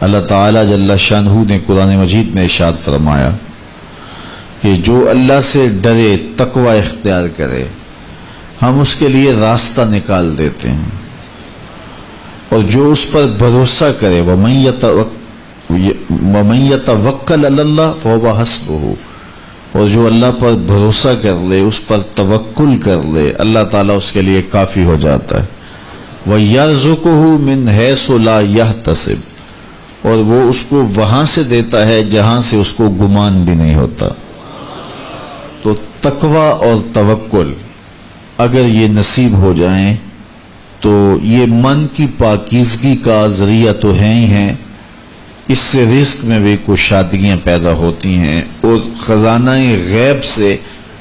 اللہ تعالیٰ جل شانہ نے قرآن مجید میں ارشاد فرمایا کہ جو اللہ سے ڈرے، تقوی اختیار کرے، ہم اس کے لیے راستہ نکال دیتے ہیں، اور جو اس پر بھروسہ کرے وَمَن يَتَوَکَّلْ عَلَى اللَّهِ فَهُوَ حَسْبُهُ، اور جو اللہ پر بھروسہ کر لے، اس پر توکل کر لے، اللہ تعالیٰ اس کے لیے کافی ہو جاتا ہے۔ وَيَرْزُقُهُ مِنْ حَيْثُ لَا يَحْتَسِبُ، اور وہ اس کو وہاں سے دیتا ہے جہاں سے اس کو گمان بھی نہیں ہوتا۔ تو تقوی اور توکل اگر یہ نصیب ہو جائیں تو یہ من کی پاکیزگی کا ذریعہ تو ہے ہی ہیں، اس سے رزق میں بھی کچھ شادیاں پیدا ہوتی ہیں، اور خزانہ غیب سے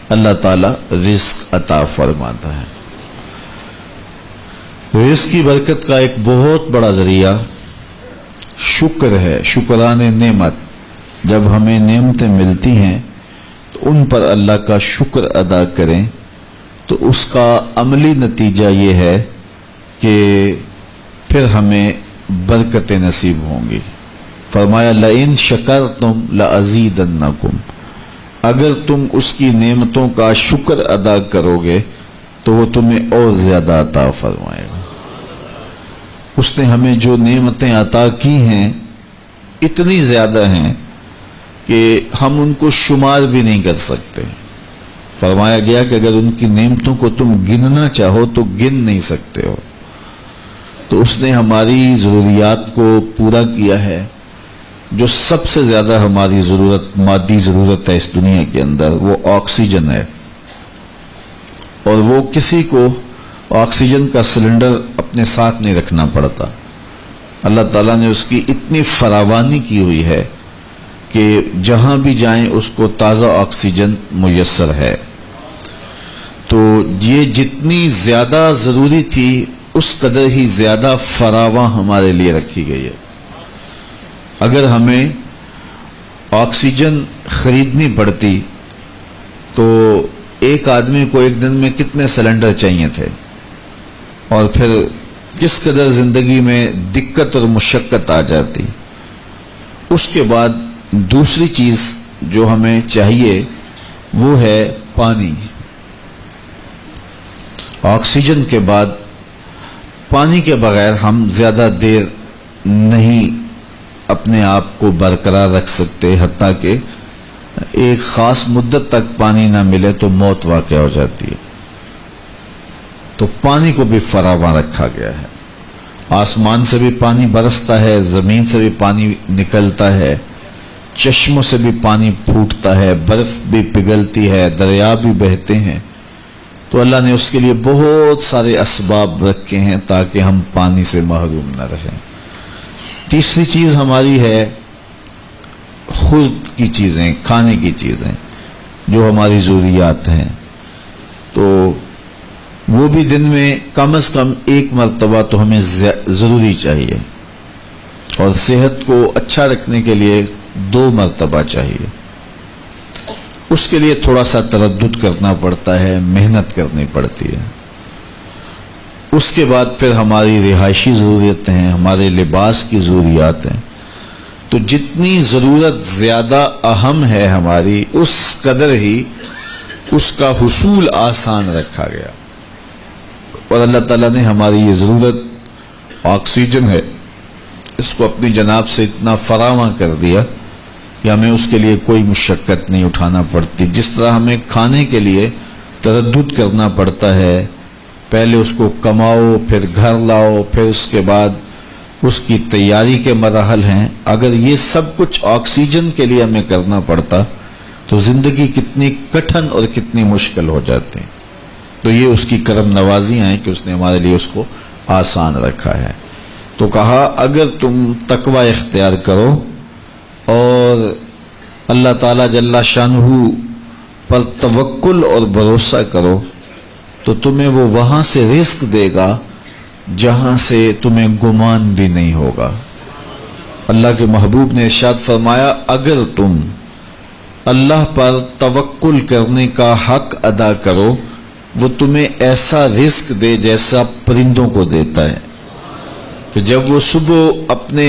اللہ تعالیٰ رزق عطا فرماتا ہے۔ رزق کی برکت کا ایک بہت بڑا ذریعہ شکر ہے، شکران نعمت۔ جب ہمیں نعمتیں ملتی ہیں تو ان پر اللہ کا شکر ادا کریں، تو اس کا عملی نتیجہ یہ ہے کہ پھر ہمیں برکتیں نصیب ہوں گی۔ فرمایا لَئِن شَكَرْتُمْ لَأَزِيدَنَّكُمْ، اگر تم اس کی نعمتوں کا شکر ادا کرو گے تو وہ تمہیں اور زیادہ عطا فرمائے گا۔ اس نے ہمیں جو نعمتیں عطا کی ہیں اتنی زیادہ ہیں کہ ہم ان کو شمار بھی نہیں کر سکتے۔ فرمایا گیا کہ اگر ان کی نعمتوں کو تم گننا چاہو تو گن نہیں سکتے ہو۔ تو اس نے ہماری ضروریات کو پورا کیا ہے۔ جو سب سے زیادہ ہماری ضرورت، مادی ضرورت ہے اس دنیا کے اندر، وہ آکسیجن ہے، اور وہ کسی کو آکسیجن کا سلنڈر اپنے ساتھ نہیں رکھنا پڑتا۔ اللہ تعالیٰ نے اس کی اتنی فراوانی کی ہوئی ہے کہ جہاں بھی جائیں اس کو تازہ آکسیجن میسر ہے۔ تو یہ جتنی زیادہ ضروری تھی اس قدر ہی زیادہ فراواں ہمارے لیے رکھی گئی ہے۔ اگر ہمیں آکسیجن خریدنی پڑتی تو ایک آدمی کو ایک دن میں کتنے سلنڈر چاہیے تھے، اور پھر کس قدر زندگی میں دقت اور مشقت آ جاتی۔ اس کے بعد دوسری چیز جو ہمیں چاہیے وہ ہے پانی۔ آکسیجن کے بعد پانی کے بغیر ہم زیادہ دیر نہیں اپنے آپ کو برقرار رکھ سکتے، حتیٰ کہ ایک خاص مدت تک پانی نہ ملے تو موت واقع ہو جاتی ہے۔ تو پانی کو بھی فراواں رکھا گیا ہے۔ آسمان سے بھی پانی برستا ہے، زمین سے بھی پانی نکلتا ہے، چشموں سے بھی پانی پھوٹتا ہے، برف بھی پگھلتی ہے، دریا بھی بہتے ہیں۔ تو اللہ نے اس کے لیے بہت سارے اسباب رکھے ہیں تاکہ ہم پانی سے محروم نہ رہیں۔ تیسری چیز ہماری ہے خود کی چیزیں، کھانے کی چیزیں جو ہماری ضروریات ہیں۔ تو وہ بھی دن میں کم از کم ایک مرتبہ تو ہمیں ضروری چاہیے، اور صحت کو اچھا رکھنے کے لیے 2 مرتبہ چاہیے۔ اس کے لیے تھوڑا سا تردد کرنا پڑتا ہے، محنت کرنی پڑتی ہے۔ اس کے بعد پھر ہماری رہائشی ضرورتیں ہیں، ہمارے لباس کی ضروریات ہیں۔ تو جتنی ضرورت زیادہ اہم ہے ہماری، اس قدر ہی اس کا حصول آسان رکھا گیا۔ اور اللہ تعالیٰ نے ہماری یہ ضرورت آکسیجن ہے، اس کو اپنی جناب سے اتنا فراواں کر دیا کہ ہمیں اس کے لیے کوئی مشقت نہیں اٹھانا پڑتی۔ جس طرح ہمیں کھانے کے لیے تردد کرنا پڑتا ہے، پہلے اس کو کماؤ، پھر گھر لاؤ، پھر اس کے بعد اس کی تیاری کے مراحل ہیں، اگر یہ سب کچھ آکسیجن کے لیے ہمیں کرنا پڑتا تو زندگی کتنی کٹھن اور کتنی مشکل ہو جاتی۔ تو یہ اس کی کرم نوازیاں ہیں کہ اس نے ہمارے لیے اس کو آسان رکھا ہے۔ تو کہا اگر تم تقوی اختیار کرو اور اللہ تعالیٰ جل شانہ پر توکل اور بھروسہ کرو تو تمہیں وہ وہاں سے رزق دے گا جہاں سے تمہیں گمان بھی نہیں ہوگا۔ اللہ کے محبوب نے ارشاد فرمایا اگر تم اللہ پر توکل کرنے کا حق ادا کرو وہ تمہیں ایسا رزق دے جیسا پرندوں کو دیتا ہے، کہ جب وہ صبح اپنے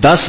10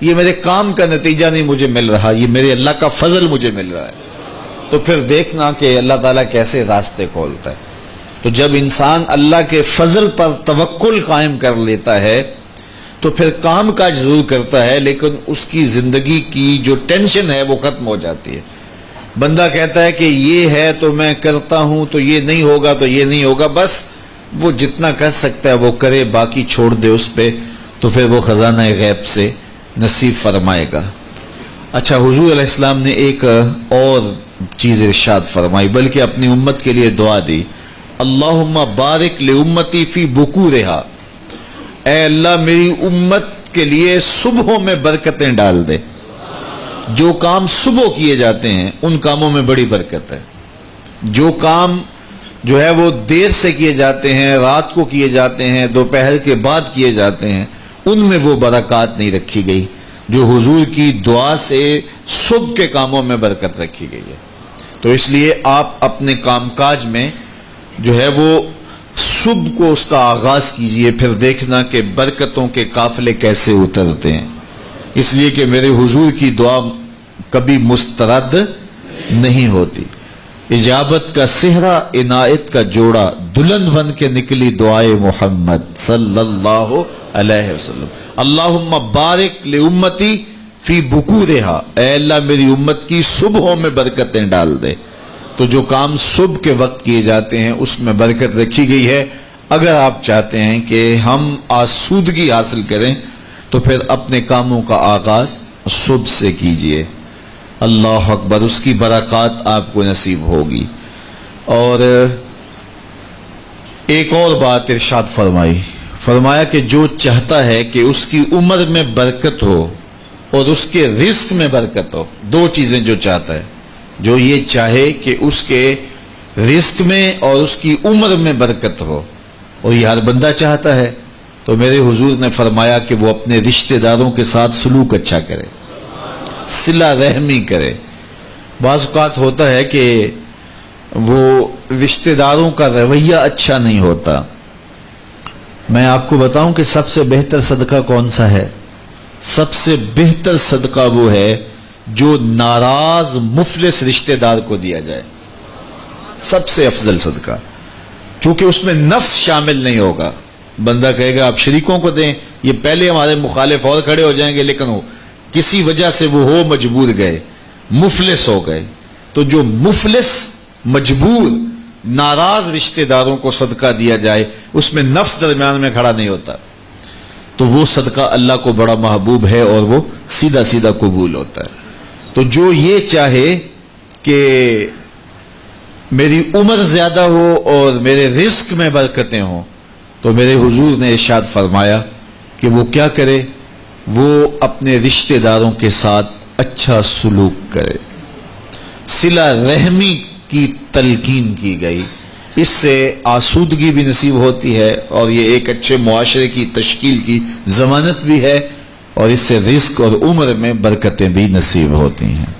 یہ میرے کام کا نتیجہ نہیں مجھے مل رہا، یہ میرے اللہ کا فضل مجھے مل رہا ہے، تو پھر دیکھنا کہ اللہ تعالیٰ کیسے راستے کھولتا ہے۔ تو جب انسان اللہ کے فضل پر توکل قائم کر لیتا ہے تو پھر کام کاج ضرور کرتا ہے، لیکن اس کی زندگی کی جو ٹینشن ہے وہ ختم ہو جاتی ہے۔ بندہ کہتا ہے کہ یہ ہے تو میں کرتا ہوں، تو یہ نہیں ہوگا تو یہ نہیں ہوگا، بس وہ جتنا کر سکتا ہے وہ کرے، باقی چھوڑ دے اس پہ، تو پھر وہ خزانہ غیب سے نصیب فرمائے گا۔ اچھا، حضور علیہ السلام نے ایک اور چیز ارشاد فرمائی، بلکہ اپنی امت کے لیے دعا دی، اللہم بارک لامتی فی بکورہا، اے اللہ میری امت کے لیے صبحوں میں برکتیں ڈال دے۔ جو کام صبح کیے جاتے ہیں ان کاموں میں بڑی برکت ہے، جو کام جو ہے وہ دیر سے کیے جاتے ہیں، رات کو کیے جاتے ہیں، دوپہر کے بعد کیے جاتے ہیں، ان میں وہ برکات نہیں رکھی گئی جو حضور کی دعا سے صبح کے کاموں میں برکت رکھی گئی ہے۔ تو اس لیے آپ اپنے کام کاج میں جو ہے وہ صبح کو اس کا آغاز کیجئے، پھر دیکھنا کہ برکتوں کے قافلے کیسے اترتے ہیں، اس لیے کہ میرے حضور کی دعا کبھی مسترد نہیں ہوتی۔ اجابت کا صحرا، عنایت کا جوڑا، دلہن بن کے نکلی دعائے محمد صلی اللہ علیہ وسلم۔ اللہم بارک لامتی فی بکورہا، اے اللہ میری امت کی صبحوں میں برکتیں ڈال دے۔ تو جو کام صبح کے وقت کیے جاتے ہیں اس میں برکت رکھی گئی ہے۔ اگر آپ چاہتے ہیں کہ ہم آسودگی حاصل کریں تو پھر اپنے کاموں کا آغاز صبح سے کیجئے۔ اللہ اکبر، اس کی برکات آپ کو نصیب ہوگی۔ اور ایک اور بات ارشاد فرمایا کہ جو چاہتا ہے کہ اس کی عمر میں برکت ہو اور اس کے رزق میں برکت ہو، دو چیزیں جو چاہتا ہے، جو یہ چاہے کہ اس کے رزق میں اور اس کی عمر میں برکت ہو، اور یہ ہر بندہ چاہتا ہے، تو میرے حضور نے فرمایا کہ وہ اپنے رشتہ داروں کے ساتھ سلوک اچھا کرے، صلہ رحمی کرے۔ بعض اوقات ہوتا ہے کہ وہ رشتہ داروں کا رویہ اچھا نہیں ہوتا۔ میں آپ کو بتاؤں کہ سب سے بہتر صدقہ کون سا ہے؟ سب سے بہتر صدقہ وہ ہے جو ناراض مفلس رشتہ دار کو دیا جائے، سب سے افضل صدقہ، چونکہ اس میں نفس شامل نہیں ہوگا۔ بندہ کہے گا آپ شریکوں کو دیں، یہ پہلے ہمارے مخالف اور کھڑے ہو جائیں گے، لیکن وہ کسی وجہ سے وہ ہو مجبور گئے، مفلس ہو گئے، تو جو مفلس مجبور ناراض رشتہ داروں کو صدقہ دیا جائے اس میں نفس درمیان میں کھڑا نہیں ہوتا، تو وہ صدقہ اللہ کو بڑا محبوب ہے اور وہ سیدھا سیدھا قبول ہوتا ہے۔ تو جو یہ چاہے کہ میری عمر زیادہ ہو اور میرے رزق میں برکتیں ہوں، تو میرے حضور نے ارشاد فرمایا کہ وہ کیا کرے، وہ اپنے رشتہ داروں کے ساتھ اچھا سلوک کرے۔ صلہ رحمی کی تلقین کی گئی، اس سے آسودگی بھی نصیب ہوتی ہے اور یہ ایک اچھے معاشرے کی تشکیل کی ضمانت بھی ہے، اور اس سے رزق اور عمر میں برکتیں بھی نصیب ہوتی ہیں۔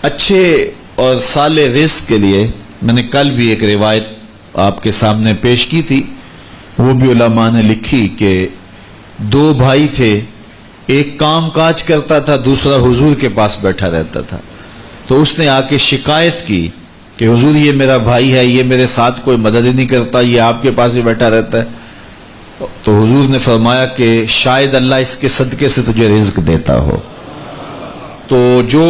اچھے اور صالح رزق کے لیے میں نے کل بھی ایک روایت آپ کے سامنے پیش کی تھی، وہ بھی علماء نے لکھی کہ دو بھائی تھے، ایک کام کاج کرتا تھا، دوسرا حضور کے پاس بیٹھا رہتا تھا۔ تو اس نے آ کے شکایت کی کہ حضور یہ میرا بھائی ہے، یہ میرے ساتھ کوئی مدد ہی نہیں کرتا، یہ آپ کے پاس ہی بیٹھا رہتا ہے۔ تو حضور نے فرمایا کہ شاید اللہ اس کے صدقے سے تجھے رزق دیتا ہو۔ تو جو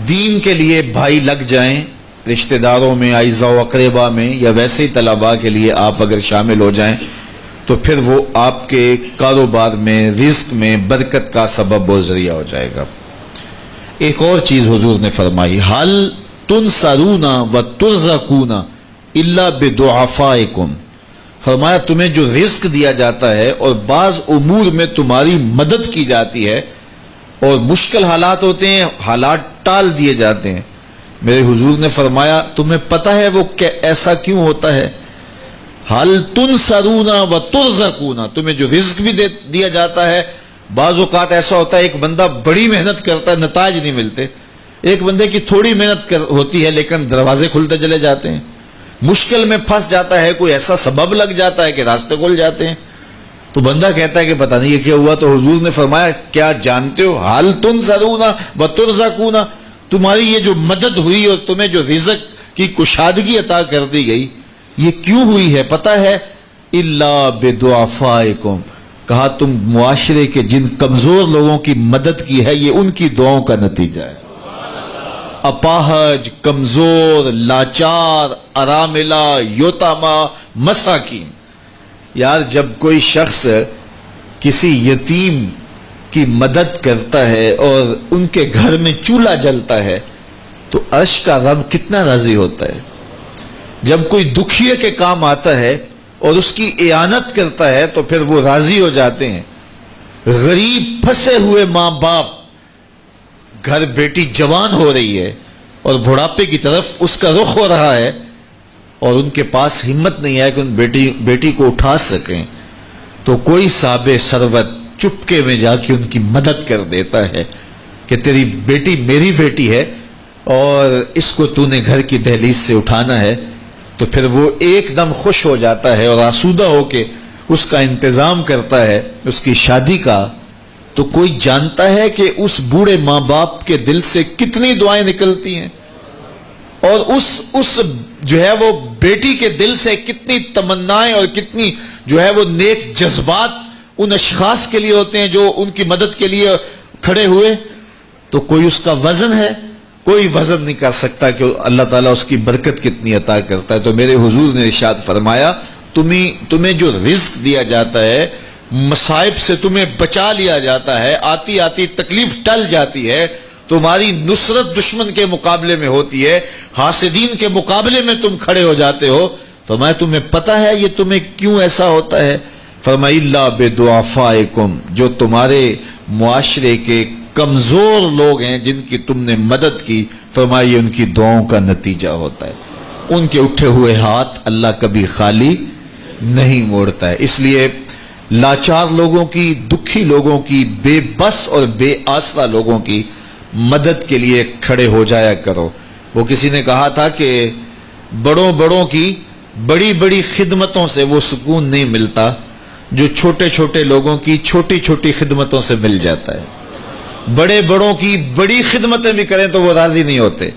دین کے لیے بھائی لگ جائیں، رشتہ داروں میں، اعزاء و اقربا میں، یا ویسے ہی طلباء کے لیے آپ اگر شامل ہو جائیں تو پھر وہ آپ کے کاروبار میں، رزق میں برکت کا سبب و ذریعہ ہو جائے گا۔ ایک اور چیز حضور نے فرمائی، حل تنصرون و ترزقون الا بدعفائکم، فرمایا تمہیں جو رزق دیا جاتا ہے اور بعض امور میں تمہاری مدد کی جاتی ہے، اور مشکل حالات ہوتے ہیں، حالات ٹال دیے جاتے ہیں، میرے حضور نے فرمایا تمہیں پتہ ہے وہ ایسا کیوں ہوتا ہے؟ حل تنصرون و ترزقون، تمہیں جو رزق بھی دیا جاتا ہے، بعض اوقات ایسا ہوتا ہے ایک بندہ بڑی محنت کرتا ہے، نتائج نہیں ملتے، ایک بندے کی تھوڑی محنت ہوتی ہے لیکن دروازے کھلتے چلے جاتے ہیں، مشکل میں پھنس جاتا ہے، کوئی ایسا سبب لگ جاتا ہے کہ راستے کھل جاتے ہیں۔ تو بندہ کہتا ہے کہ پتہ نہیں یہ کیا ہوا، تو حضور نے فرمایا کیا جانتے ہو، حال تنصرون و ترزقون، تمہاری یہ جو مدد ہوئی اور تمہیں جو رزق کی کشادگی عطا کر دی گئی یہ کیوں ہوئی ہے پتہ ہے؟ الا بدعفائکم، کہا تم معاشرے کے جن کمزور لوگوں کی مدد کی ہے یہ ان کی دعاؤں کا نتیجہ ہے۔ اپاہج، کمزور، لاچار، اراملہ، یتامہ، مساکین۔ یار جب کوئی شخص کسی یتیم کی مدد کرتا ہے اور ان کے گھر میں چولہا جلتا ہے تو عرش کا رب کتنا راضی ہوتا ہے۔ جب کوئی دکھیے کے کام آتا ہے اور اس کی اعانت کرتا ہے تو پھر وہ راضی ہو جاتے ہیں۔ غریب پھنسے ہوئے ماں باپ، گھر بیٹی جوان ہو رہی ہے اور بڑھاپے کی طرف اس کا رخ ہو رہا ہے اور ان کے پاس ہمت نہیں ہے کہ ان بیٹی کو اٹھا سکیں، تو کوئی صاحب ثروت چپکے میں جا کے ان کی مدد کر دیتا ہے کہ تیری بیٹی میری بیٹی ہے اور اس کو تو نے گھر کی دہلیز سے اٹھانا ہے، تو پھر وہ ایک دم خوش ہو جاتا ہے اور آسودہ ہو کے اس کا انتظام کرتا ہے اس کی شادی کا۔ تو کوئی جانتا ہے کہ اس بوڑھے ماں باپ کے دل سے کتنی دعائیں نکلتی ہیں اور اس جو ہے وہ بیٹی کے دل سے کتنی تمنائیں اور کتنی جو ہے وہ نیک جذبات ان اشخاص کے لیے ہوتے ہیں جو ان کی مدد کے لیے کھڑے ہوئے۔ تو کوئی اس کا وزن ہے؟ کوئی وزن نہیں کر سکتا کہ اللہ تعالیٰ اس کی برکت کتنی عطا کرتا ہے۔ تو میرے حضور نے ارشاد فرمایا تمہیں جو رزق دیا جاتا ہے، مصائب سے تمہیں بچا لیا جاتا ہے، آتی آتی تکلیف ٹل جاتی ہے، تمہاری نصرت دشمن کے مقابلے میں ہوتی ہے، حاسدین کے مقابلے میں تم کھڑے ہو جاتے ہو۔ فرمایا تمہیں پتہ ہے یہ تمہیں کیوں ایسا ہوتا ہے؟ فرمایا الا بدعفائکم، جو تمہارے معاشرے کے کمزور لوگ ہیں جن کی تم نے مدد کی، فرمایا یہ ان کی دعاؤں کا نتیجہ ہوتا ہے۔ ان کے اٹھے ہوئے ہاتھ اللہ کبھی خالی نہیں موڑتا ہے۔ اس لیے لاچار لوگوں کی، دکھی لوگوں کی، بے بس اور بے آسرا لوگوں کی مدد کے لیے کھڑے ہو جایا کرو۔ وہ کسی نے کہا تھا کہ بڑوں کی بڑی بڑی خدمتوں سے وہ سکون نہیں ملتا جو چھوٹے چھوٹے لوگوں کی چھوٹی چھوٹی خدمتوں سے مل جاتا ہے۔ بڑوں کی بڑی خدمتیں بھی کریں تو وہ راضی نہیں ہوتے،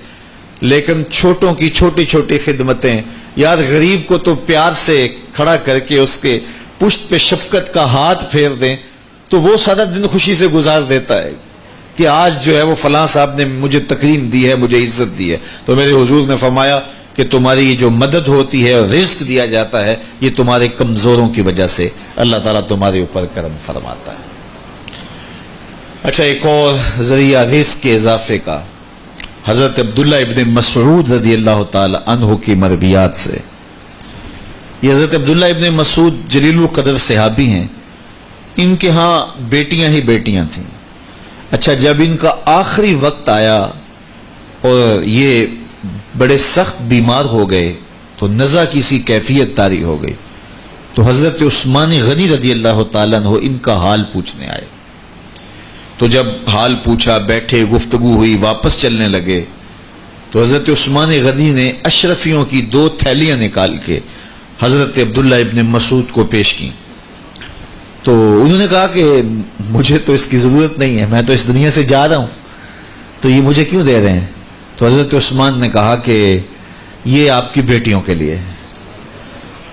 لیکن چھوٹوں کی چھوٹی چھوٹی خدمتیں، یار غریب کو تو پیار سے کھڑا کر کے اس کے پشت پہ شفقت کا ہاتھ پھیر دیں تو وہ سارا دن خوشی سے گزار دیتا ہے کہ آج جو ہے وہ فلاں صاحب نے مجھے تکریم دی ہے، مجھے عزت دی ہے۔ تو میرے حضور نے فرمایا کہ تمہاری یہ جو مدد ہوتی ہے اور رزق دیا جاتا ہے یہ تمہارے کمزوروں کی وجہ سے اللہ تعالیٰ تمہارے اوپر کرم فرماتا ہے۔ اچھا، ایک اور ذریعہ رزق کے اضافے کا حضرت عبداللہ ابن مسعود رضی اللہ تعالی عنہ کی مرویات سے۔ یہ حضرت عبداللہ ابن مسعود جلیل القدر صحابی ہیں، ان کے ہاں بیٹیاں ہی بیٹیاں تھیں۔ اچھا، جب ان کا آخری وقت آیا اور یہ بڑے سخت بیمار ہو گئے تو نزع کی سی کیفیت طاری ہو گئی، تو حضرت عثمان غنی رضی اللہ تعالیٰ عنہ ان کا حال پوچھنے آئے۔ تو جب حال پوچھا، بیٹھے، گفتگو ہوئی، واپس چلنے لگے تو حضرت عثمان غنی نے اشرفیوں کی 2 تھیلیاں نکال کے حضرت عبداللہ ابن مسعود کو پیش کی۔ تو انہوں نے کہا کہ مجھے تو اس کی ضرورت نہیں ہے، میں تو اس دنیا سے جا رہا ہوں، تو یہ مجھے کیوں دے رہے ہیں؟ تو حضرت عثمان نے کہا کہ یہ آپ کی بیٹیوں کے لیے ہے،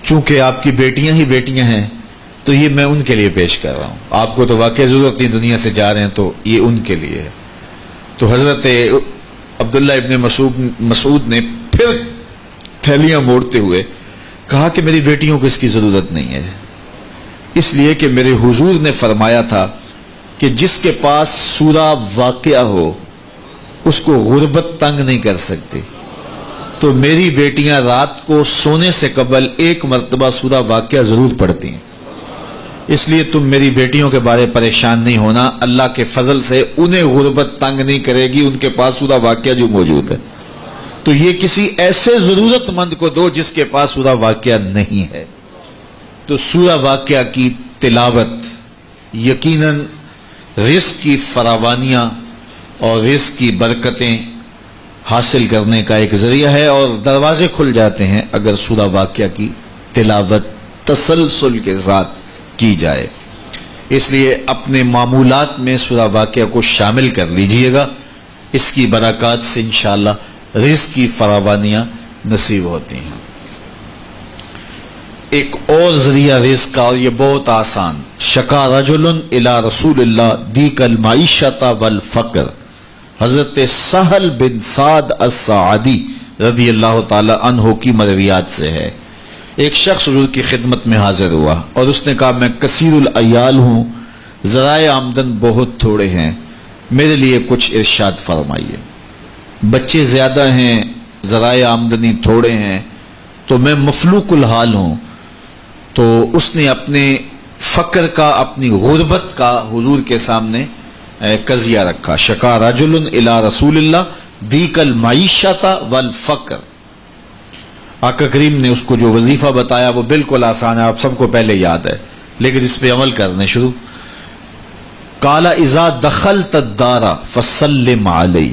چونکہ آپ کی بیٹیاں ہی بیٹیاں ہیں تو یہ میں ان کے لیے پیش کر رہا ہوں، آپ کو تو واقعی ضرورت نہیں، دنیا سے جا رہے ہیں تو یہ ان کے لیے ہے۔ تو حضرت عبداللہ ابن مسعود نے پھر تھیلیاں موڑتے ہوئے کہا کہ میری بیٹیوں کو اس کی ضرورت نہیں ہے، اس لیے کہ میرے حضور نے فرمایا تھا کہ جس کے پاس سورہ واقعہ ہو اس کو غربت تنگ نہیں کر سکتی، تو میری بیٹیاں رات کو سونے سے قبل 1 مرتبہ سورہ واقعہ ضرور پڑھتی ہیں، اس لیے تم میری بیٹیوں کے بارے پریشان نہیں ہونا، اللہ کے فضل سے انہیں غربت تنگ نہیں کرے گی، ان کے پاس سورہ واقعہ جو موجود ہے، تو یہ کسی ایسے ضرورت مند کو دو جس کے پاس سورہ واقعہ نہیں ہے۔ تو سورہ واقعہ کی تلاوت یقیناً رزق کی فراوانیاں اور رزق کی برکتیں حاصل کرنے کا ایک ذریعہ ہے، اور دروازے کھل جاتے ہیں اگر سورہ واقعہ کی تلاوت تسلسل کے ساتھ کی جائے. اس لیے اپنے معمولات میں سورہ واقعہ کو شامل کر لیجئے گا. اس کی برکات سے انشاءاللہ رزق کی فراوانیاں نصیب ہوتی ہیں. ایک اور ذریعہ رزق کا، اور یہ بہت آسان. شکا رجل الی رسول اللہ دیک المعیشۃ والفقر. حضرت سہل بن سعد الساعدی رضی اللہ تعالی عنہ کی مرویات سے ہے. ایک شخص حضور کی خدمت میں حاضر ہوا اور اس نے کہا میں کثیر العیال ہوں، ذرائع آمدن بہت تھوڑے ہیں، میرے لیے کچھ ارشاد فرمائیے. بچے زیادہ ہیں، ذرائع آمدنی تھوڑے ہیں، تو میں مفلوق الحال ہوں. تو اس نے اپنے فقر کا، اپنی غربت کا حضور کے سامنے قضیہ رکھا. شکا رجل الی رسول اللہ دیک المعیشۃ والفقر. آقا کریم نے اس کو جو وظیفہ بتایا وہ بالکل آسان ہے، آپ سب کو پہلے یاد ہے، لیکن اس پہ عمل کرنے شروع. قال اذا دخلت الدار فسلم علی.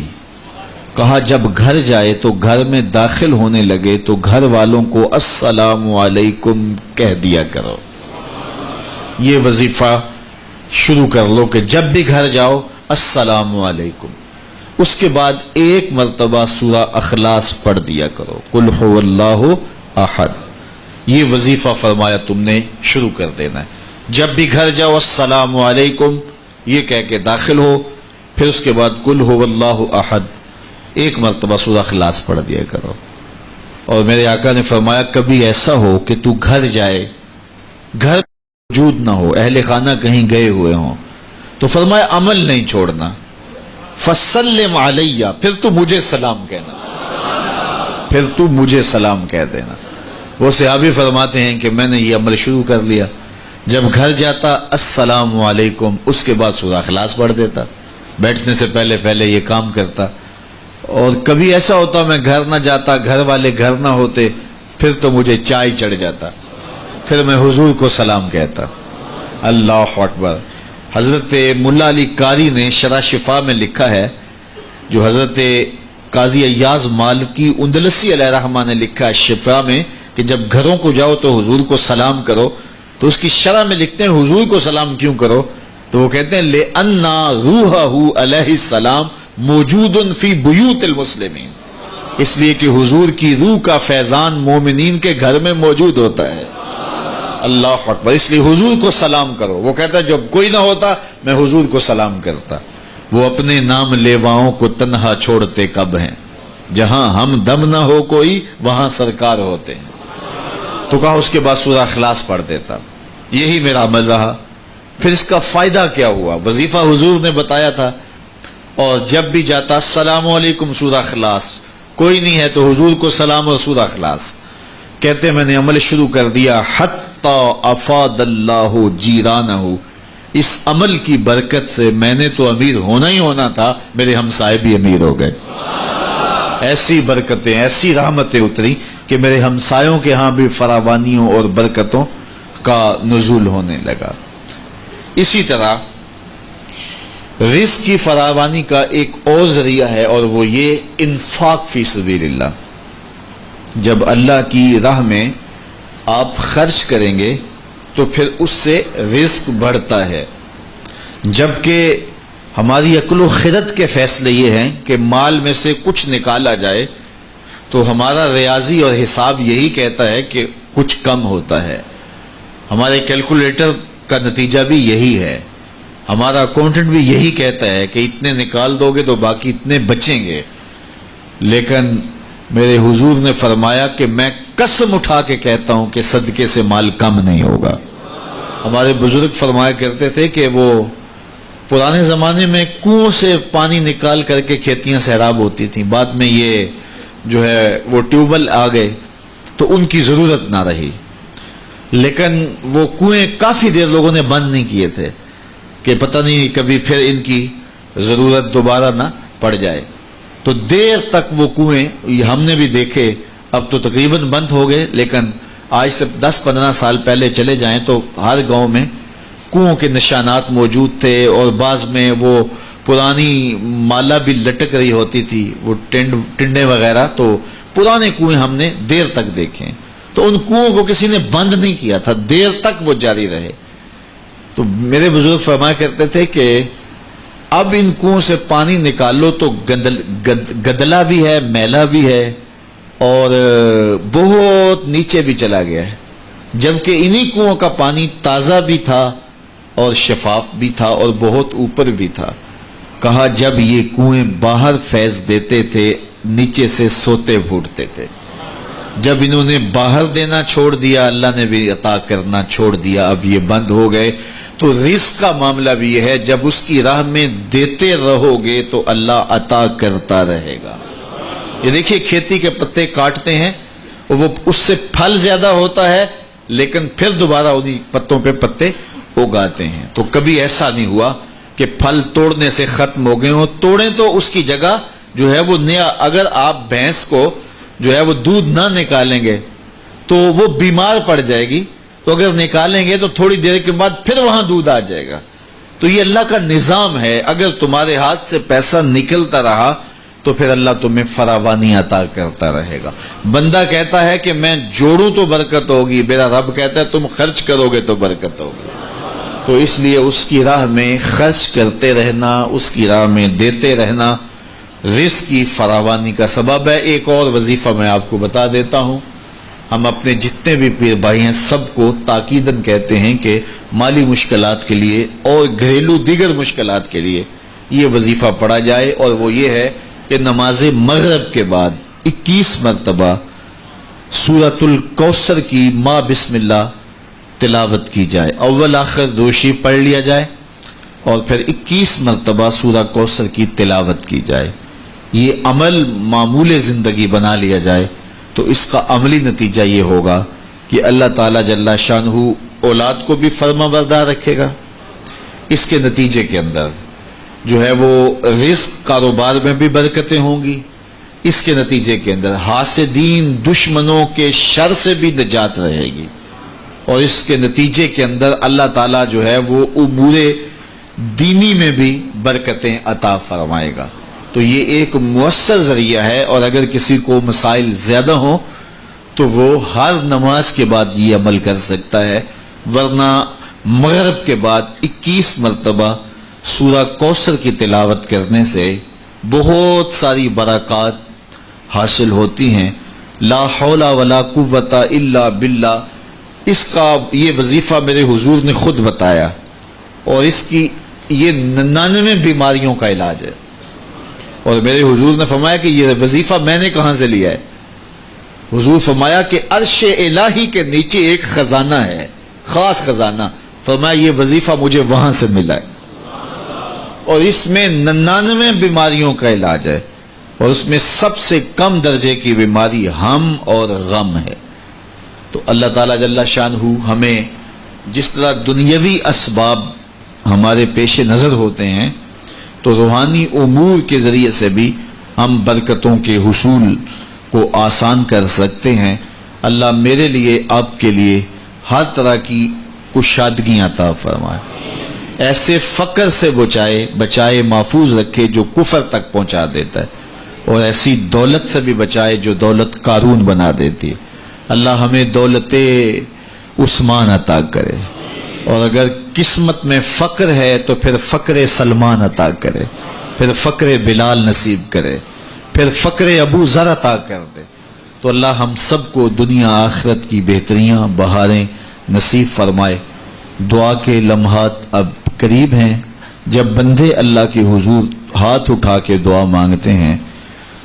کہا جب گھر جائے تو گھر میں داخل ہونے لگے تو گھر والوں کو السلام علیکم کہہ دیا کرو. یہ وظیفہ شروع کر لو کہ جب بھی گھر جاؤ السلام علیکم. اس کے بعد ایک مرتبہ سورہ اخلاص پڑھ دیا کرو، قل هو اللہ احد. یہ وظیفہ فرمایا تم نے شروع کر دینا ہے. جب بھی گھر جاؤ السلام علیکم یہ کہہ کے داخل ہو، پھر اس کے بعد قل هو اللہ احد ایک مرتبہ سورہ اخلاص پڑھ دیا کرو. اور میرے آقا نے فرمایا کبھی ایسا ہو کہ تو گھر جائے، گھر موجود نہ ہو، اہل خانہ کہیں گئے ہوئے ہوں، تو فرمایا عمل نہیں چھوڑنا. فسلم علی، پھر تو مجھے سلام کہنا، پھر تو مجھے سلام کہہ دینا. وہ صحابی فرماتے ہیں کہ میں نے یہ عمل شروع کر لیا. جب گھر جاتا السلام علیکم، اس کے بعد سورہ اخلاص پڑھ دیتا، بیٹھنے سے پہلے پہلے یہ کام کرتا. اور کبھی ایسا ہوتا میں گھر نہ جاتا، گھر والے گھر نہ ہوتے، پھر تو مجھے چائے چڑھ جاتا، پھر میں حضور کو سلام کہتا. اللہ اکبر. حضرت ملا علی قاری نے شرح شفا میں لکھا ہے، جو حضرت قاضی ایاز مالکی اندلسی علیہ رحمہ نے لکھا ہے شفا میں، کہ جب گھروں کو جاؤ تو حضور کو سلام کرو. تو اس کی شرح میں لکھتے ہیں حضور کو سلام کیوں کرو؟ تو وہ کہتے ہیں لِأَنَّ رُوحَهُ علیہ السلام موجود فی بیوت المسلمین. اس لیے کہ حضور کی روح کا فیضان مومنین کے گھر میں موجود ہوتا ہے. اللہ اکبر. اس لیے حضور کو سلام کرو. وہ کہتا ہے جب کوئی نہ ہوتا میں حضور کو سلام کرتا. وہ اپنے نام لیواؤں کو تنہا چھوڑتے کب ہیں، جہاں ہم دم نہ ہو کوئی وہاں سرکار ہوتے ہیں. تو کہا اس کے بعد سورہ اخلاص پڑھ دیتا. یہی میرا عمل رہا. پھر اس کا فائدہ کیا ہوا؟ وظیفہ حضور نے بتایا تھا، اور جب بھی جاتا السلام علیکم سورہ اخلاص، کوئی نہیں ہے تو حضور کو سلام اور سورہ اخلاص. کہتے میں نے عمل شروع کر دیا حتی افاد اللہ جیرانہ. اس عمل کی برکت سے میں نے تو امیر ہونا ہی ہونا تھا، میرے ہمسائے بھی امیر ہو گئے. ایسی برکتیں، ایسی رحمتیں اتری کہ میرے ہمسایوں کے ہاں بھی فراوانیوں اور برکتوں کا نزول ہونے لگا. اسی طرح رزق کی فراوانی کا ایک اور ذریعہ ہے، اور وہ یہ انفاق فی سبیل اللہ. جب اللہ کی راہ میں آپ خرچ کریں گے تو پھر اس سے رزق بڑھتا ہے. جبکہ ہماری عقل و خرد کے فیصلے یہ ہیں کہ مال میں سے کچھ نکالا جائے تو ہمارا ریاضی اور حساب یہی کہتا ہے کہ کچھ کم ہوتا ہے. ہمارے کیلکولیٹر کا نتیجہ بھی یہی ہے. ہمارا اکاؤنٹنٹ بھی یہی کہتا ہے کہ اتنے نکال دو گے تو باقی اتنے بچیں گے. لیکن میرے حضور نے فرمایا کہ میں قسم اٹھا کے کہتا ہوں کہ صدقے سے مال کم نہیں ہوگا. ہمارے بزرگ فرمایا کرتے تھے کہ وہ پرانے زمانے میں کنویں سے پانی نکال کر کے کھیتیاں سیراب ہوتی تھیں. بعد میں یہ جو ہے وہ ٹیوبل آ گئے تو ان کی ضرورت نہ رہی. لیکن وہ کنویں کافی دیر لوگوں نے بند نہیں کیے تھے کہ پتہ نہیں کبھی پھر ان کی ضرورت دوبارہ نہ پڑ جائے. تو دیر تک وہ کنویں ہم نے بھی دیکھے، اب تو تقریباً بند ہو گئے، لیکن آج سے 10-15 سال پہلے چلے جائیں تو ہر گاؤں میں کنووں کے نشانات موجود تھے، اور بعض میں وہ پرانی مالا بھی لٹک رہی ہوتی تھی، وہ ٹنڈے وغیرہ. تو پرانے کنویں ہم نے دیر تک دیکھے. تو ان کنووں کو کسی نے بند نہیں کیا تھا، دیر تک وہ جاری رہے. تو میرے بزرگ فرمایا کرتے تھے کہ اب ان کنویں سے پانی نکالو تو گدلا بھی ہے، میلا بھی ہے، اور بہت نیچے بھی چلا گیا ہے، جبکہ انہی کنووں کا پانی تازہ بھی تھا اور شفاف بھی تھا اور بہت اوپر بھی تھا۔ کہا جب یہ کنویں باہر فیض دیتے تھے نیچے سے سوتے پھوٹتے تھے، جب انہوں نے باہر دینا چھوڑ دیا اللہ نے بھی عطا کرنا چھوڑ دیا، اب یہ بند ہو گئے۔ تو رزق کا معاملہ بھی یہ ہے، جب اس کی راہ میں دیتے رہو گے تو اللہ عطا کرتا رہے گا۔ یہ دیکھیے کھیتی کے پتے کاٹتے ہیں، وہ اس سے پھل زیادہ ہوتا ہے لیکن پھر دوبارہ انہی پتوں پہ پتے اگاتے ہیں۔ تو کبھی ایسا نہیں ہوا کہ پھل توڑنے سے ختم ہو گئے ہوں، توڑیں تو اس کی جگہ جو ہے وہ نیا۔ اگر آپ بھینس کو جو ہے وہ دودھ نہ نکالیں گے تو وہ بیمار پڑ جائے گی، تو اگر نکالیں گے تو تھوڑی دیر کے بعد پھر وہاں دودھ آ جائے گا۔ تو یہ اللہ کا نظام ہے، اگر تمہارے ہاتھ سے پیسہ نکلتا رہا تو پھر اللہ تمہیں فراوانی عطا کرتا رہے گا۔ بندہ کہتا ہے کہ میں جوڑوں تو برکت ہوگی، میرا رب کہتا ہے تم خرچ کرو گے تو برکت ہوگی۔ تو اس لیے اس کی راہ میں خرچ کرتے رہنا، اس کی راہ میں دیتے رہنا رزق کی فراوانی کا سبب ہے۔ ایک اور وظیفہ میں آپ کو بتا دیتا ہوں، ہم اپنے جتنے بھی پیر بھائی ہیں سب کو تاکیداً کہتے ہیں کہ مالی مشکلات کے لیے اور گھریلو دیگر مشکلات کے لیے یہ وظیفہ پڑھا جائے، اور وہ یہ ہے کہ نماز مغرب کے بعد 21 مرتبہ سورۃ الکوثر کی ما بسم اللہ تلاوت کی جائے، اول آخر دوشی پڑھ لیا جائے اور پھر 21 مرتبہ سورہ کوثر کی تلاوت کی جائے۔ یہ عمل معمول زندگی بنا لیا جائے تو اس کا عملی نتیجہ یہ ہوگا کہ اللہ تعالیٰ جل شانہ اولاد کو بھی فرما بردار رکھے گا، اس کے نتیجے کے اندر جو ہے وہ رزق کاروبار میں بھی برکتیں ہوں گی، اس کے نتیجے کے اندر حاسدین دشمنوں کے شر سے بھی نجات رہے گی، اور اس کے نتیجے کے اندر اللہ تعالیٰ جو ہے وہ امور دینی میں بھی برکتیں عطا فرمائے گا۔ تو یہ ایک مؤثر ذریعہ ہے، اور اگر کسی کو مسائل زیادہ ہوں تو وہ ہر نماز کے بعد یہ عمل کر سکتا ہے، ورنہ مغرب کے بعد 21 مرتبہ سورہ کوثر کی تلاوت کرنے سے بہت ساری برکات حاصل ہوتی ہیں۔ لا حول ولا قوت الا باللہ، اس کا یہ وظیفہ میرے حضور نے خود بتایا، اور اس کی یہ 99 بیماریوں کا علاج ہے، اور میرے حضور نے فرمایا کہ یہ وظیفہ میں نے کہاں سے لیا ہے؟ حضور فرمایا کہ عرش الہی کے نیچے ایک خزانہ ہے، خاص خزانہ، فرمایا یہ وظیفہ مجھے وہاں سے ملا ہے، اور اس میں 99 بیماریوں کا علاج ہے، اور اس میں سب سے کم درجے کی بیماری ہم اور غم ہے۔ تو اللہ تعالیٰ جل شانہ ہمیں جس طرح دنیاوی اسباب ہمارے پیش نظر ہوتے ہیں تو روحانی امور کے ذریعے سے بھی ہم برکتوں کے حصول کو آسان کر سکتے ہیں۔ اللہ میرے لیے آپ کے لیے ہر طرح کی کشادگیاں عطا فرمائے، ایسے فقر سے بچائے محفوظ رکھے جو کفر تک پہنچا دیتا ہے، اور ایسی دولت سے بھی بچائے جو دولت قارون بنا دیتی ہے۔ اللہ ہمیں دولت عثمان عطا کرے، اور اگر قسمت میں فقر ہے تو پھر فقر سلمان عطا کرے، پھر فقر بلال نصیب کرے، پھر فقر ابو ذر عطا کر دے۔ تو اللہ ہم سب کو دنیا آخرت کی بہتریاں بہاریں نصیب فرمائے۔ دعا کے لمحات اب قریب ہیں، جب بندے اللہ کے حضور ہاتھ اٹھا کے دعا مانگتے ہیں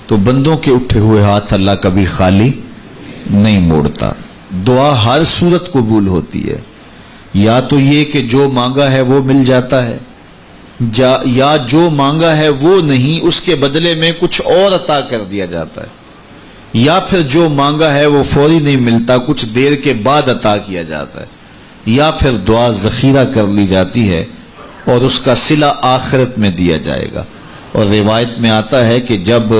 تو بندوں کے اٹھے ہوئے ہاتھ اللہ کبھی خالی نہیں موڑتا۔ دعا ہر صورت قبول ہوتی ہے، یا تو یہ کہ جو مانگا ہے وہ مل جاتا ہے، یا جو مانگا ہے وہ نہیں، اس کے بدلے میں کچھ اور عطا کر دیا جاتا ہے، یا پھر جو مانگا ہے وہ فوری نہیں ملتا، کچھ دیر کے بعد عطا کیا جاتا ہے، یا پھر دعا ذخیرہ کر لی جاتی ہے اور اس کا صلہ آخرت میں دیا جائے گا۔ اور روایت میں آتا ہے کہ جب